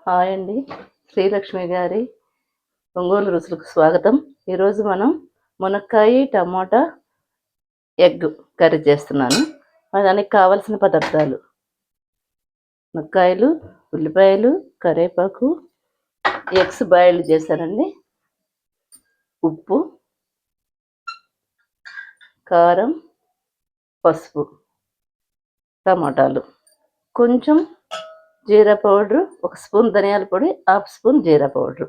Hi అండి, శ్రీలక్ష్మి గారి ఒంగోలు రుచులకు స్వాగతం. ఈరోజు మనం మునక్కాయ టమాటా ఎగ్ కర్రీ చేస్తున్నాను. దానికి కావలసిన పదార్థాలు: మునక్కాయలు, ఉల్లిపాయలు, కరివేపాకు, ఎగ్స్ బాయిల్డ్ చేశానండి, ఉప్పు, కారం, పసుపు, టమాటాలు, కొంచెం జీరా పౌడరు, 1 స్పూన్ ధనియాల పొడి, 1/2 స్పూన్ జీరా పౌడరు.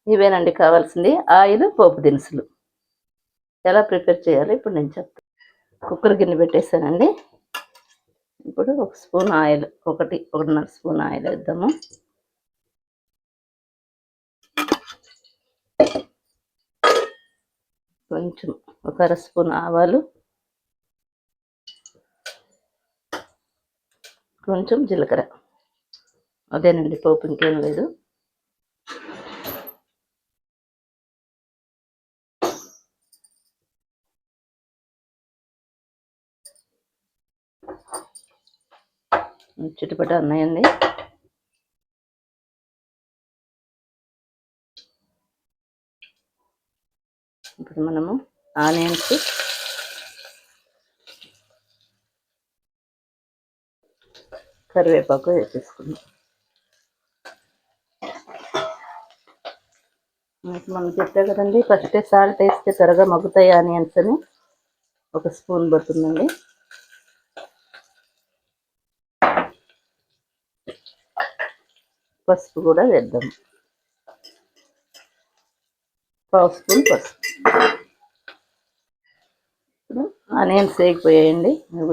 ఇవేనండి కావాల్సింది. ఆయిల్, పోపు దినుసులు. ఎలా ప్రిపేర్ చేయాలో ఇప్పుడు నేను చెప్తాను. కుక్కర్ గిన్నె పెట్టేసానండి. ఇప్పుడు 1 స్పూన్ ఆయిల్, 1.5 స్పూన్ ఆయిల్ వేద్దాము. కొంచెం 1/2 స్పూన్ ఆవాలు, కొంచెం జీలకర్ర. అదేనండి పోపు, ఇంకేం లేదు. చిటిపట అన్నాయండి. ఇప్పుడు మనము ఆనియన్స్, కరివేపాకు వేసేసుకుందాం. మనం చెప్పే కదండి, ఫస్ట్ సాల్ట్ వేస్తే త్వరగా మగ్గుతాయి ఆనియన్స్ అని. 1 స్పూన్ పడుతుందండి. పసుపు కూడా వేద్దాం, 1/2 స్పూన్ పసుపు. ఇప్పుడు ఆనియన్స్ వేగిపోయాయండి,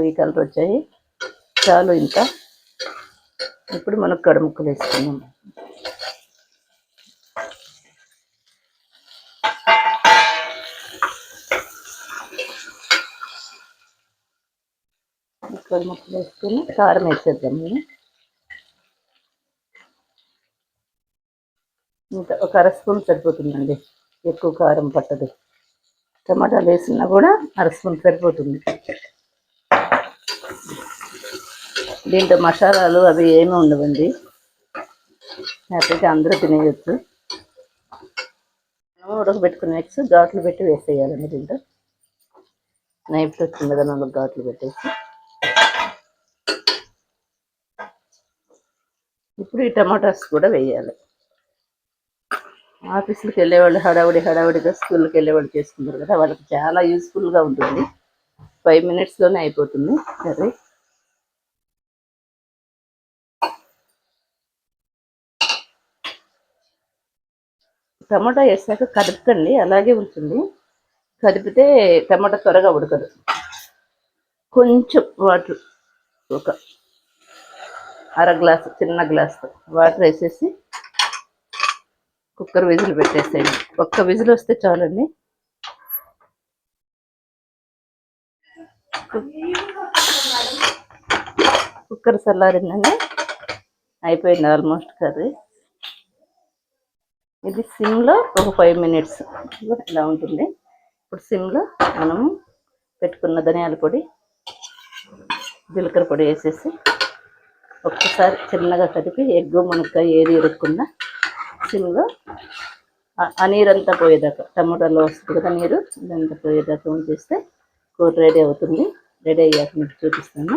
ఈ కలర్ వచ్చాయి, చాలు ఇంకా. ఇప్పుడు మనకు కడుముక్కలు వేసుకున్నాం. కడుముక్కలు వేసుకొని కారం వేసేద్దాం. ఇంకా 1/2 స్పూన్ సరిపోతుందండి, ఎక్కువ కారం పట్టదు. టమాటాలు వేసినా కూడా 1/2 స్పూన్ సరిపోతుంది. దీంట్లో మసాలాలు అవి ఏమీ ఉండవండి, హ్యాపీగా అందరూ తినేయచ్చు. ఉడకబెట్టుకునే ఎగ్స్ ఘాట్లు పెట్టి వేసేయాలండి. దీంట్లో నైఫ్తో చిన్నగా 4 ఘాట్లు పెట్టేసి, ఇప్పుడు ఈ టమాటాస్ కూడా వేయాలి. ఆఫీసులకు వెళ్ళేవాళ్ళు హడావుడిగా స్కూల్కి వెళ్ళేవాళ్ళు చేసుకుంటారు కదా, వాళ్ళకి చాలా యూస్ఫుల్గా ఉంటుంది. 5 మినిట్స్లోనే అయిపోతుంది కర్రీ. టమాటా వేసాక కదపకండి, అలాగే ఉంటుంది. కదిపితే టమాటా త్వరగా ఉడకదు. కొంచెం వాటర్, 1/2 గ్లాసు, చిన్న గ్లాసు వాటర్ వేసేసి కుక్కర్ విజిల్ పెట్టేసేయండి. 1 విజిల్ వస్తే చాలండి. కుక్కర్ చల్లారిందండి, అయిపోయింది ఆల్మోస్ట్ కర్రీ. ఇది సిమ్లో ఒక 5 మినిట్స్ ఇలా ఉంటుంది. ఇప్పుడు సిమ్లో మనము పెట్టుకున్న ధనియాల పొడి, జీలకర్ర పొడి వేసేసి ఒక్కసారి చిన్నగా కదిపి, ఎగ్గు మునక్కాయ ఏది ఇరుక్కుండా సిమ్లో ఆ నీరంతా పోయేదాకా, టమాటాలో వస్తుంది కదా నీరు, ఇదంతా పోయేదాకా ఉంచేస్తే కూర రెడీ అవుతుంది. రెడీ అయ్యాక మీకు చూపిస్తాను.